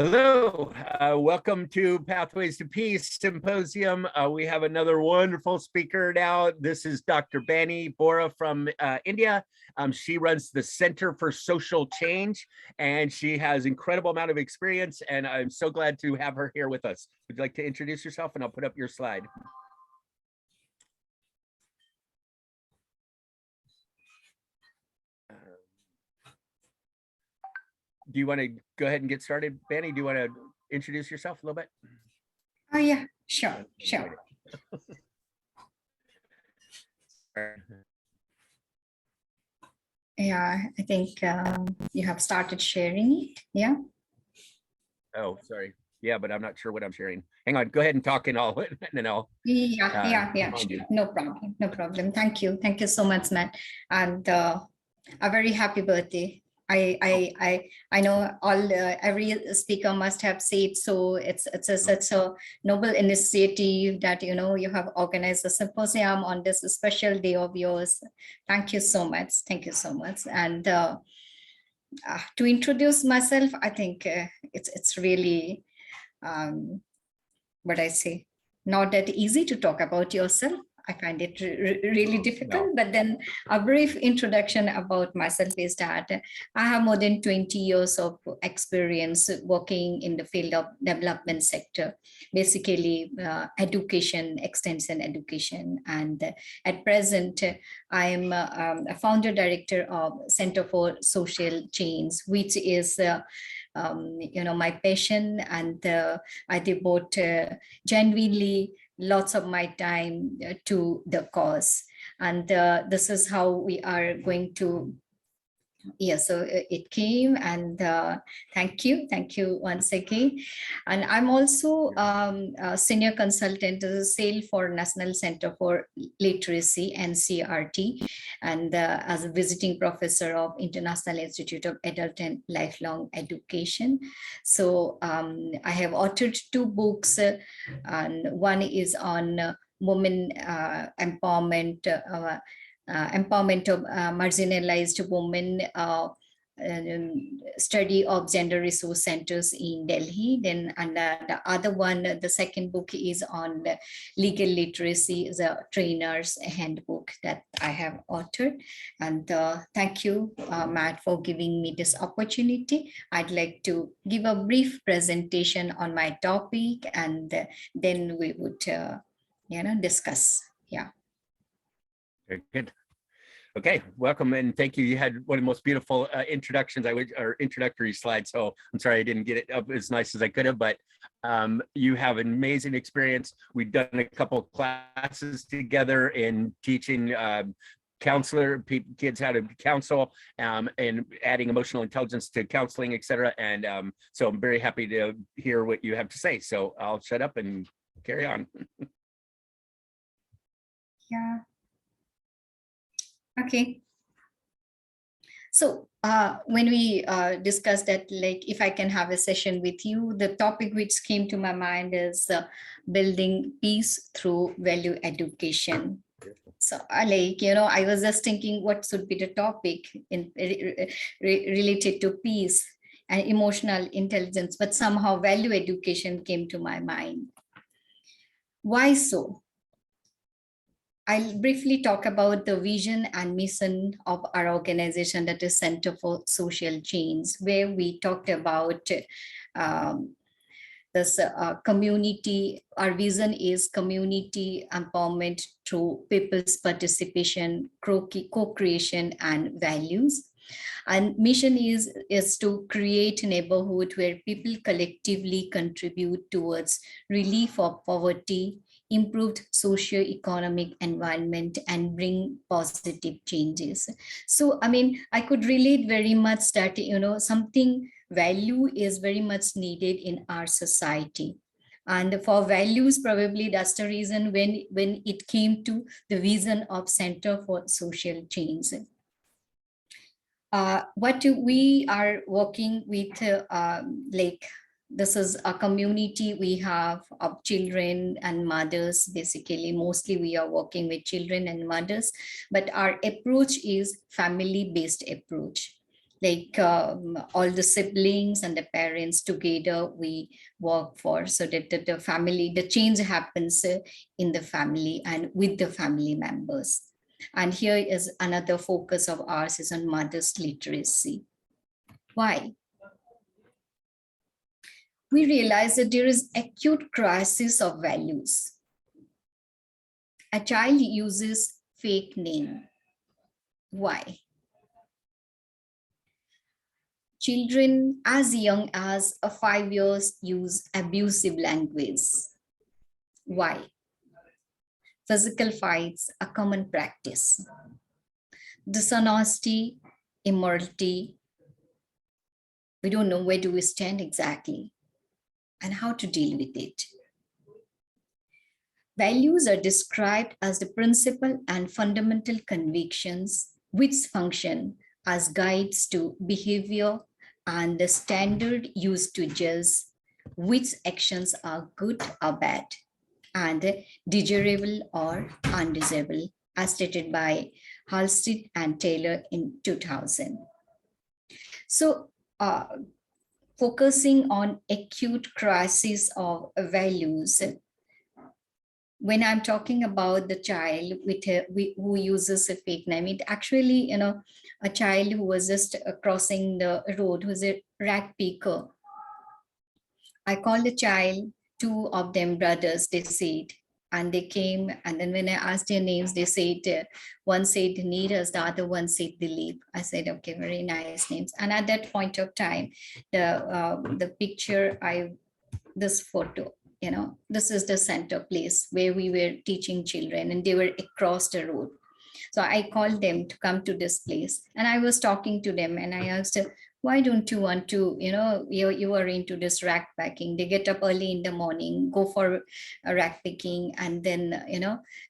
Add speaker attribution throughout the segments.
Speaker 1: Hello, welcome to Pathways to Peace Symposium. We have another wonderful speaker now. This is Dr. Bani Bora from India. She runs the Center for Social Change, and she has incredible amount of experience, and I'm so glad to have her here with us. Would you like to introduce yourself? And I'll put up your slide. Do you want to go ahead and get started, Bani? Do you want to introduce yourself a little bit?
Speaker 2: Oh, yeah, sure. Yeah, I think you have started sharing it, yeah?
Speaker 1: Oh, sorry. Yeah, but I'm not sure what I'm sharing. Hang on, go ahead and talk and then I'll.
Speaker 2: Yeah, sure. No problem. Thank you so much, Matt. And a very happy birthday. I know every speaker must have said so. It's such a noble initiative that you have organized a symposium on this special day of yours. Thank you so much. And to introduce myself, I think it's really what I say, not that easy to talk about yourself. I find it really difficult, but then a brief introduction about myself is that I have more than 20 years of experience working in the field of development sector, basically education, extension education. And at present, I am a founder director of Center for Social Change, which is my passion, and I devote genuinely lots of my time to the cause. And this is how we are going to, so it came, and thank you once again. And I'm also a senior consultant to SAIL for National Center for Literacy, NCRT, and as a visiting professor of International Institute of Adult and Lifelong Education. So I have authored 2 books, and one is on women empowerment, empowerment of marginalized women, study of gender resource centers in Delhi. Then, and the other one, the second book is on legal literacy, the trainer's handbook that I have authored. And thank you, Matt, for giving me this opportunity. I'd like to give a brief presentation on my topic, and then we would, discuss. Yeah.
Speaker 1: Very good. Okay, welcome and thank you. You had one of the most beautiful introductions, or introductory slides. So I'm sorry I didn't get it up as nice as I could have, but you have an amazing experience. We've done a couple of classes together in teaching kids how to counsel, and adding emotional intelligence to counseling, etc. And so I'm very happy to hear what you have to say. So I'll shut up and carry on.
Speaker 2: Yeah. Okay. So when we discussed that, like, if I can have a session with you, the topic which came to my mind is building peace through value education. So I was just thinking what should be the topic in related to peace and emotional intelligence, but somehow value education came to my mind. Why so? I'll briefly talk about the vision and mission of our organization, that is Center for Social Change, where we talked about this community. Our vision is community empowerment through people's participation, co-creation, and values. And mission is to create a neighborhood where people collectively contribute towards relief of poverty, improved socio-economic environment, and bring positive changes. So, I could relate very much that, something value is very much needed in our society. And for values, probably that's the reason when it came to the vision of Center for Social Change. What we are working with, this is a community we have of children and mothers. Basically, mostly we are working with children and mothers, but our approach is family-based approach. like all the siblings and the parents together we work for, so that the family, the change happens in the family and with the family members. And here is another focus of ours is on mother's literacy. Why? We realize that there is acute crisis of values. A child uses fake name. Why? Children as young as 5 years use abusive language. Why? Physical fights, a common practice. Dishonesty, immorality. We don't know where do we stand exactly and how to deal with it. Values are described as the principal and fundamental convictions which function as guides to behavior and the standard used to judge which actions are good or bad and desirable or undesirable, as stated by Halstead and Taylor in 2000. So focusing on acute crisis of values, when I'm talking about the child who uses a fake name, it actually, a child who was just crossing the road, who's a rag picker. I called the child, 2 of them brothers, they said, and they came. And then when I asked their names, they said, one said Neeraj, the other one said Dilip. I said, okay, very nice names. And at that point of time, the picture, this photo, this is the center place where we were teaching children, and they were across the road. So I called them to come to this place, and I was talking to them, and I asked, why don't you want to, you are into this rack packing. They get up early in the morning, go for a rack picking, and then,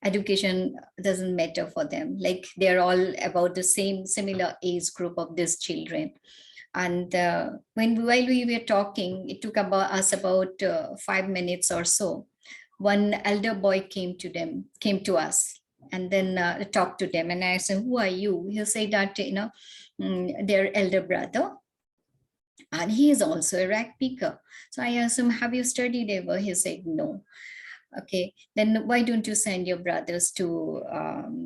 Speaker 2: education doesn't matter for them. Like they're all about the similar age group of these children. And while we were talking, it took us about 5 minutes or so. One elder boy came to us, and then talked to them. And I said, who are you? He said that, their elder brother, and he is also a rag picker. So I asked him, have you studied ever? He said, no. Okay, then why don't you send your brothers to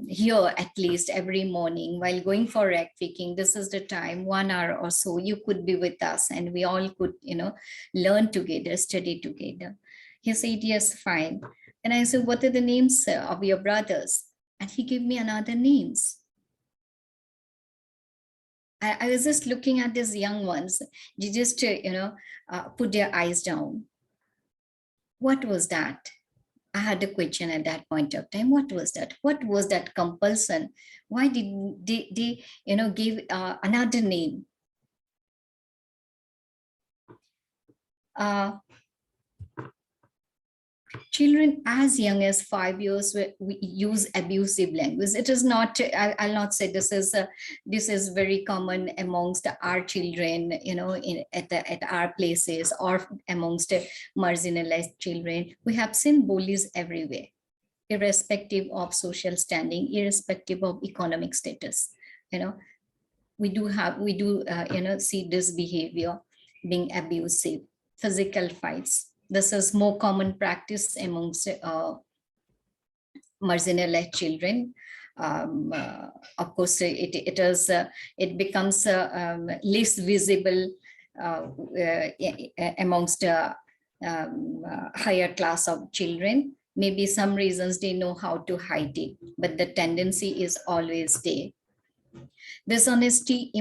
Speaker 2: here at least every morning while going for rag picking? This is the time, 1 hour or so, you could be with us, and we all could, learn together, study together. He said, yes, fine. And I said, what are the names of your brothers? And he gave me another names. I was just looking at these young ones. They just, put their eyes down. What was that? I had a question at that point of time. What was that? What was that compulsion? Why did they give another name? Children as young as 5 years we use abusive language. It is not, I'll not say this is very common amongst our children, at our places or amongst marginalized children. We have seen bullies everywhere, irrespective of social standing, irrespective of economic status. We do see this behavior being abusive. Physical fights, this is more common practice amongst marginalized children. Of course, it becomes less visible amongst higher class of children. Maybe some reasons they know how to hide it, but the tendency is always there. Dishonesty,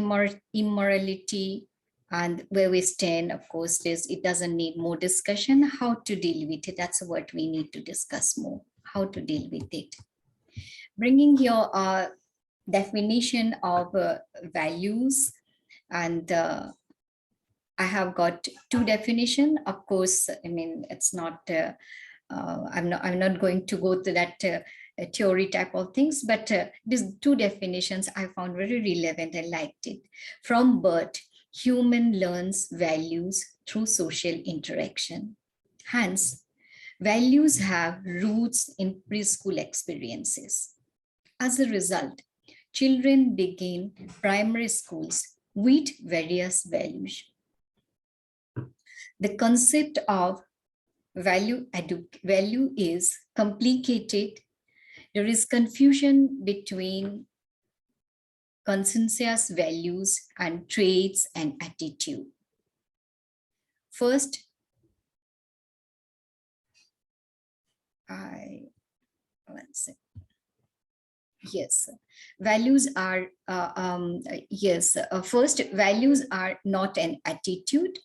Speaker 2: immorality, and where we stand, of course, it doesn't need more discussion. How to deal with it, that's what we need to discuss more, how to deal with it. Bringing your definition of values, and I have got 2 definitions. Of course, I mean, it's not, I'm not going to go to that theory type of things, but these 2 definitions I found very relevant. I liked it. From birth, human learns values through social interaction. Hence, values have roots in preschool experiences. As a result, children begin primary schools with various values. The concept of value is complicated. There is confusion between consensus values and traits and attitude. First, yes, values are, first, values are not an attitude.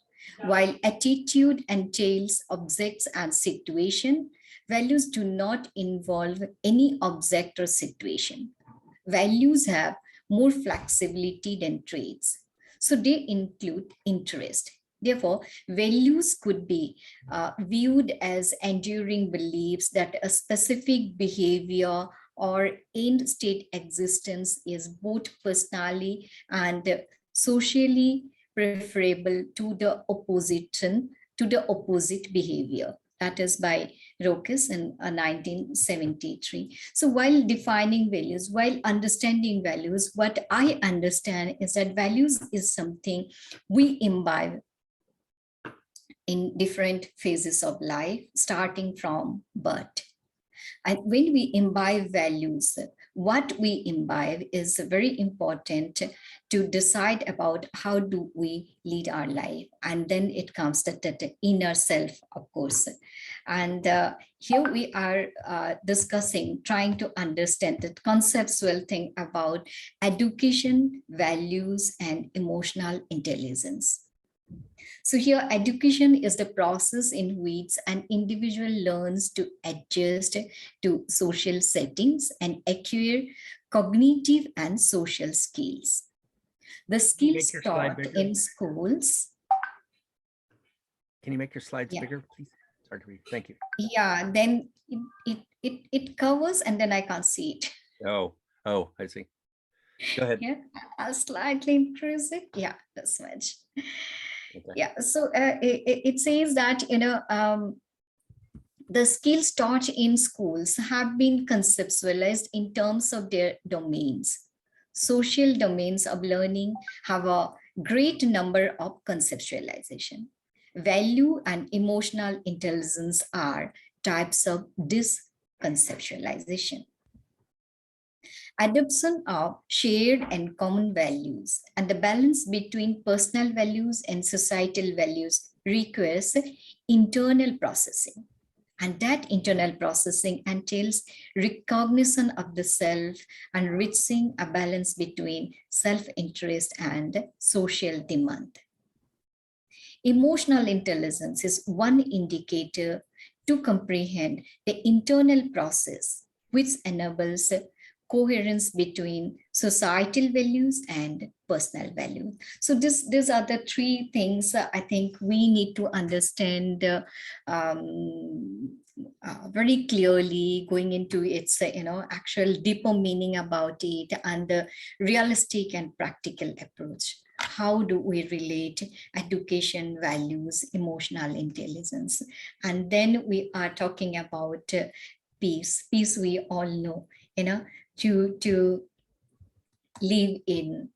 Speaker 2: While attitude entails objects and situation, values do not involve any object or situation. Values have more flexibility than traits. So they include interest. Therefore, values could be viewed as enduring beliefs that a specific behavior or end state existence is both personally and socially preferable to the opposite behavior. That is by Rokes in 1973. So while defining values, while understanding values, what I understand is that values is something we imbibe in different phases of life, starting from birth. And when we imbibe values, what we imbibe is very important to decide about how do we lead our life. And then it comes to the inner self, of course. And here we are trying to understand the conceptual thing about education, values, and emotional intelligence. So here, education is the process in which an individual learns to adjust to social settings and acquire cognitive and social skills. The skills taught in schools.
Speaker 1: Can you make your slides bigger, please? It's hard to read. Thank you.
Speaker 2: Yeah, then it covers and then I can't see it.
Speaker 1: Oh, I see. Go ahead.
Speaker 2: Yeah, I'll slightly increase it. Yeah, this much. Okay. Yeah, so it says that, the skills taught in schools have been conceptualized in terms of their domains. Social domains of learning have a great number of conceptualization. Value and emotional intelligence are types of this conceptualization. Adoption of shared and common values and the balance between personal values and societal values requires internal processing. And that internal processing entails recognition of the self and reaching a balance between self-interest and social demand. Emotional intelligence is one indicator to comprehend the internal process, which enables coherence between societal values and personal values. So these are the three things I think we need to understand very clearly, going into its actual deeper meaning about it and the realistic and practical approach. How do we relate education, values, emotional intelligence? And then we are talking about peace. Peace, we all know, to live in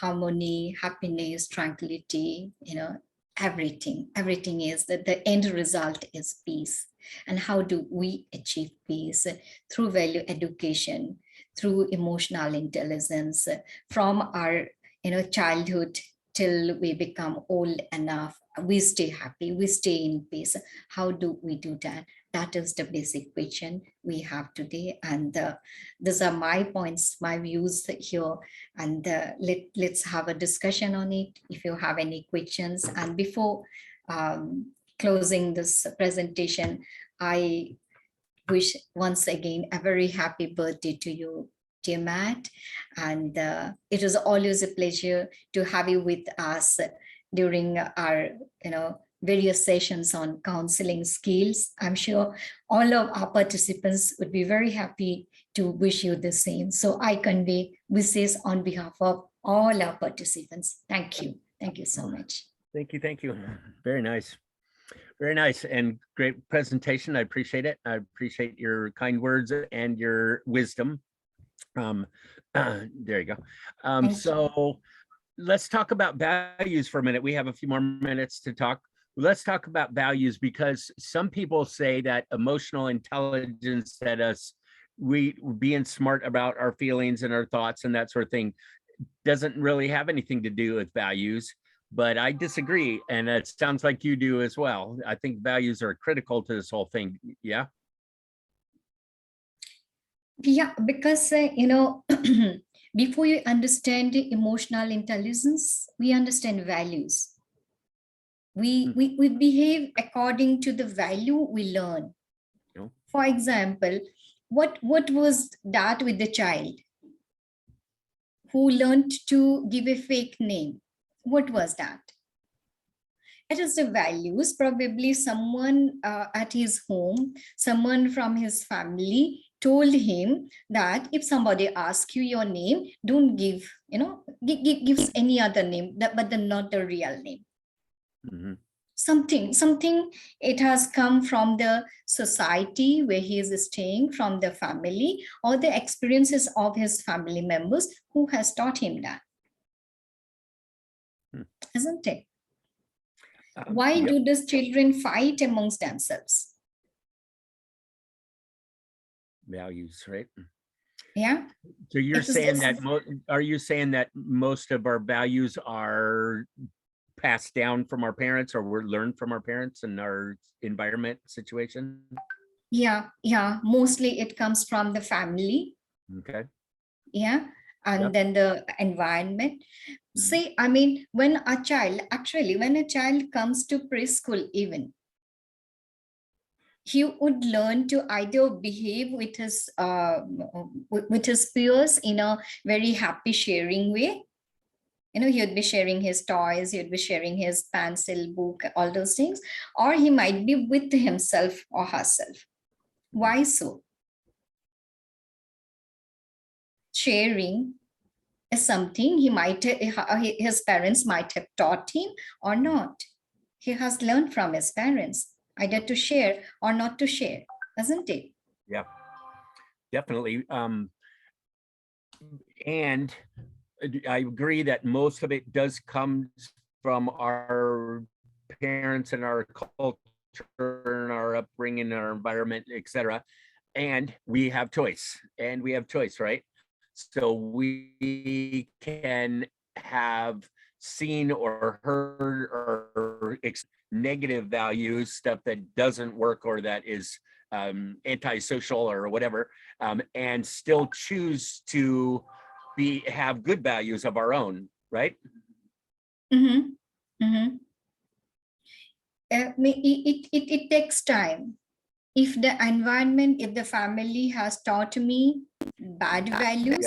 Speaker 2: harmony, happiness, tranquility, everything is that the end result is peace. And how do we achieve peace? Through value education, through emotional intelligence, from our childhood till we become old enough, we stay happy, we stay in peace. How do we do that? That is the basic question we have today. And these are my points, my views here. And let's have a discussion on it if you have any questions. And before closing this presentation, I wish once again a very happy birthday to you, dear Matt. And it is always a pleasure to have you with us during our various sessions on counseling skills. I'm sure all of our participants would be very happy to wish you the same. So I convey wishes on behalf of all our participants. Thank you. Thank you so much.
Speaker 1: Thank you. Thank you. Very nice. Very nice and great presentation. I appreciate it. I appreciate your kind words and your wisdom. There you go. So let's talk about values for a minute. We have a few more minutes to talk. Let's talk about values, because some people say that emotional intelligence, that we being smart about our feelings and our thoughts and that sort of thing, doesn't really have anything to do with values. But I disagree, and it sounds like you do as well. I think values are critical to this whole thing. Yeah.
Speaker 2: Yeah, because before you understand emotional intelligence, we understand values. We behave according to the value we learn.
Speaker 1: No.
Speaker 2: For example, what was that with the child who learned to give a fake name? What was that? It is the values. Probably someone at his home, someone from his family told him that if somebody asks you your name, don't give, gives any other name, but not the real name.
Speaker 1: Mm-hmm.
Speaker 2: Something it has come from the society where he is staying, from the family, or the experiences of his family members who has taught him that. Isn't it? Why do these children fight amongst themselves?
Speaker 1: Values, right?
Speaker 2: Yeah.
Speaker 1: So you're saying that, are you saying that most of our values are passed down from our parents, or we're learned from our parents and our environment situation?
Speaker 2: Yeah. Mostly it comes from the family.
Speaker 1: Okay.
Speaker 2: Yeah. And then the environment.
Speaker 1: Mm-hmm.
Speaker 2: See, I mean, when a child comes to preschool, even, he would learn to either behave with his peers in a very happy sharing way. He would be sharing his toys, he would be sharing his pencil, book, all those things, or he might be with himself or herself. Why so? Sharing is something his parents might have taught him or not. He has learned from his parents either to share or not to share, doesn't it?
Speaker 1: Yeah, definitely. And I agree that most of it does come from our parents and our culture and our upbringing, our environment, etc. And we have choice, right? So we can have seen or heard or negative values, stuff that doesn't work or that is antisocial or whatever, and still choose to have good values of our own, right?
Speaker 2: Mm-hmm. Mm-hmm. It takes time. If the environment, if the family has taught me bad values,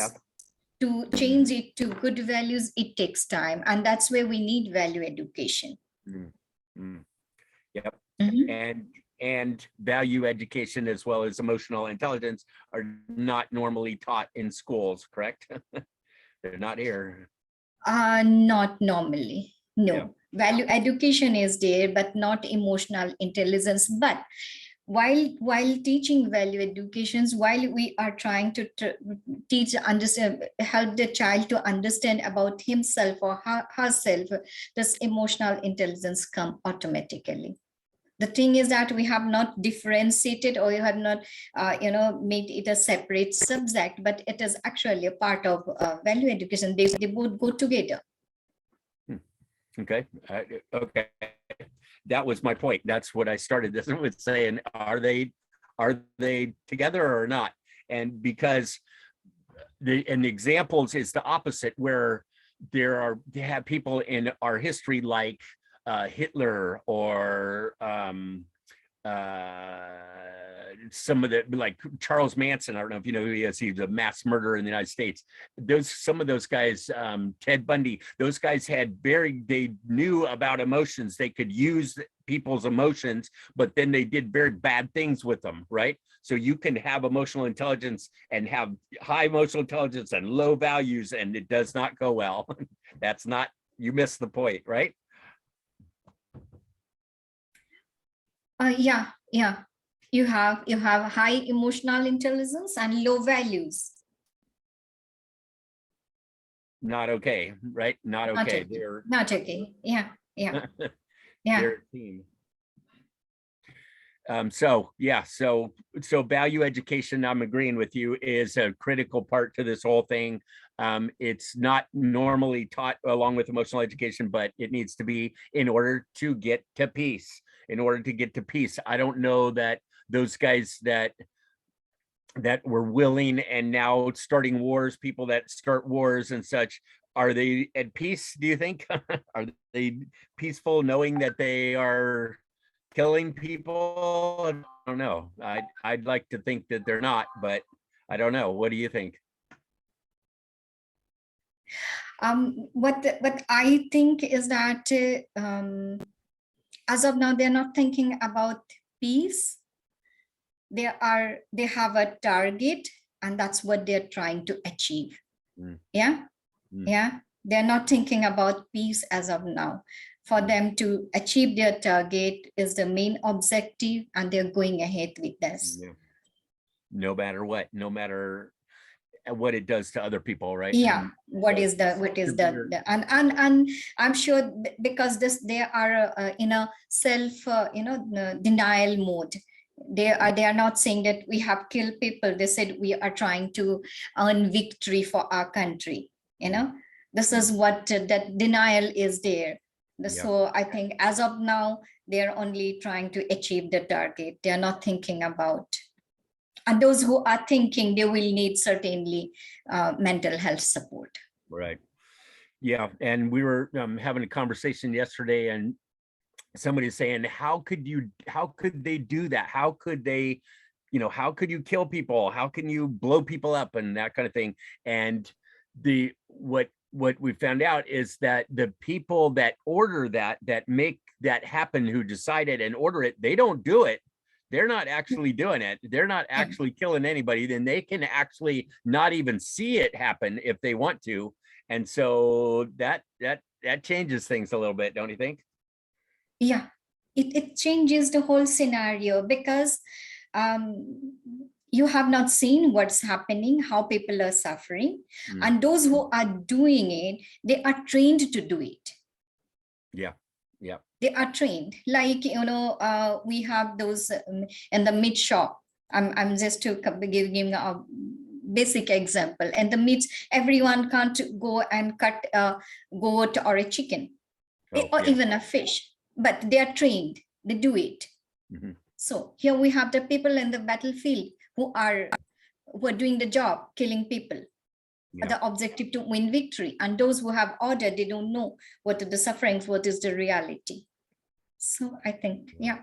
Speaker 2: to change it to good values, it takes time. And that's where we need value education.
Speaker 1: Mm-hmm. Yep. And value education, as well as emotional intelligence, are not normally taught in schools, correct? They're not here.
Speaker 2: Not normally. No.
Speaker 1: Yeah.
Speaker 2: Value education is there, but not emotional intelligence. But while teaching value educations, while we are trying to teach, understand, help the child to understand about himself or herself, this emotional intelligence come automatically. The thing is that we have not differentiated, or you have not made it a separate subject, but it is actually a part of value education. They both go together.
Speaker 1: Okay. Okay. That was my point. That's what I started this with, saying, are they together or not? And because the examples is the opposite, where they have people in our history like Hitler, or some of the, like Charles Manson. I don't know if you know who he is. He was a mass murderer in the United States. Some of those guys, Ted Bundy, those guys they knew about emotions. They could use people's emotions, but then they did very bad things with them, right? So you can have emotional intelligence and have high emotional intelligence and low values, and it does not go well. That's not, you miss the point, right?
Speaker 2: Yeah. You have high emotional intelligence and low values.
Speaker 1: not okay, right? Not
Speaker 2: Not
Speaker 1: okay.
Speaker 2: okay.
Speaker 1: They're
Speaker 2: Not okay. Yeah. Yeah. Yeah.
Speaker 1: they're a team. So yeah, so value education, I'm agreeing with you, is a critical part to this whole thing. It's not normally taught along with emotional education, but it needs to be in order to get to peace. In order to get to peace, I don't know that those guys that were willing and now starting wars, people that start wars and such, are they at peace, do you think? Are they peaceful knowing that they are killing people? I don't know. I'd like to think that they're not, but I don't know. What do you think?
Speaker 2: What I think is that as of now, they're not thinking about peace. They have a target, and that's what they're trying to achieve.
Speaker 1: Mm.
Speaker 2: Yeah.
Speaker 1: Mm.
Speaker 2: Yeah. They're not thinking about peace as of now. For them to achieve their target is the main objective, and they're going ahead with this.
Speaker 1: Yeah. No matter what, no matter what it does to other people, right?
Speaker 2: Yeah.
Speaker 1: And
Speaker 2: what is the and I'm sure because they are in a self denial mode. They are not saying that we have killed people. They said we are trying to earn victory for our country. This is what that denial is there. So I think as of now, they're only trying to achieve the target. They're not thinking about, and those who are thinking, they will need certainly mental health support.
Speaker 1: Right. Yeah. And we were having a conversation yesterday, and somebody saying, how could they do that? How could they, how could you kill people? How can you blow people up and that kind of thing? And what we found out is that the people that order that make that happen, who decide it and order it, they don't do it. They're not actually doing it. They're not actually killing anybody. Then they can actually not even see it happen if they want to. And so that changes things a little bit, don't you think?
Speaker 2: Yeah, it changes the whole scenario, because you have not seen what's happening, how people are suffering, and those who are doing it, they are trained to do it.
Speaker 1: Yeah. Yeah.
Speaker 2: They are trained. Like, we have those in the meat shop. I'm just to giving a basic example. And the meats, everyone can't go and cut a goat or a chicken, or even a fish, but they are trained. They do it. So here we have the people in the battlefield who are doing the job, killing people. The objective to win victory, and those who have order, they don't know what are the sufferings, what is the reality. So I think, yeah,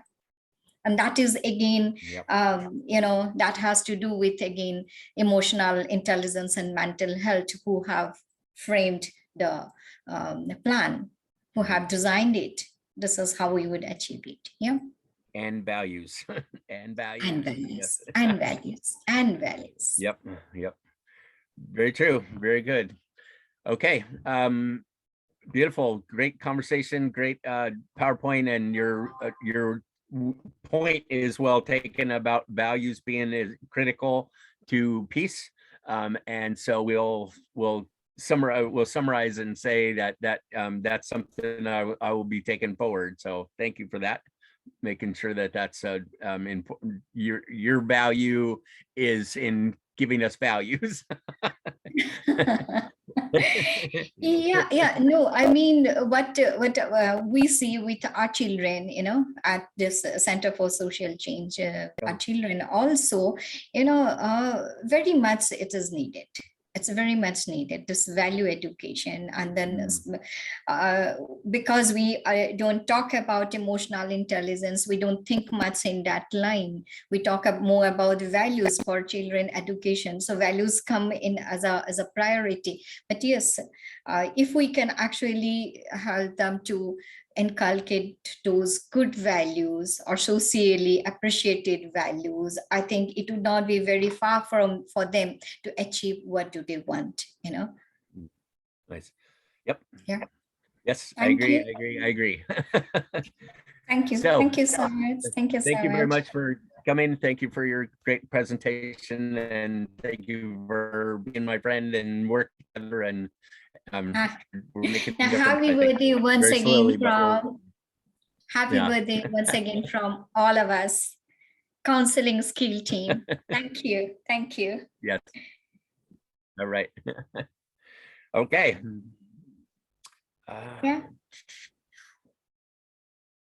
Speaker 2: and that is again, that has to do with, again, emotional intelligence and mental health, who have framed the plan, who have designed it. This is how we would achieve it. Yeah.
Speaker 1: And values. And values.
Speaker 2: And values. And values. And values.
Speaker 1: Yep. Very true. Very good. Okay. Beautiful. Great conversation. Great PowerPoint, and your point is well taken about values being critical to peace. And so we'll summarize and say that that's something I will be taking forward. So thank you for that. Making sure that that's important. Your value is in giving us values.
Speaker 2: No, I mean, what we see with our children, at this Center for Social Change, our children also, very much it is needed. It's very much needed, this value education. And then because we don't talk about emotional intelligence, we don't think much in that line. We talk more about values for children education. So values come in as a priority. But yes, if we can actually help them to inculcate those good values, or socially appreciated values, I think it would not be very far for them to achieve what do they want,
Speaker 1: Nice. Yep.
Speaker 2: Yeah.
Speaker 1: Yes, I agree.
Speaker 2: Thank you.
Speaker 1: So,
Speaker 2: thank you so much. Thank you so much.
Speaker 1: Thank you very much for coming. Thank you for your great presentation, and thank you for being my friend and work together. And
Speaker 2: Ah,
Speaker 1: we're making
Speaker 2: now,
Speaker 1: a difference,
Speaker 2: happy
Speaker 1: I think,
Speaker 2: birthday once
Speaker 1: very
Speaker 2: again
Speaker 1: slowly, but
Speaker 2: from happy
Speaker 1: yeah.
Speaker 2: birthday once again from all of us, counseling skill team. Thank you. Thank you.
Speaker 1: Yes. All right. Okay.
Speaker 2: Yeah.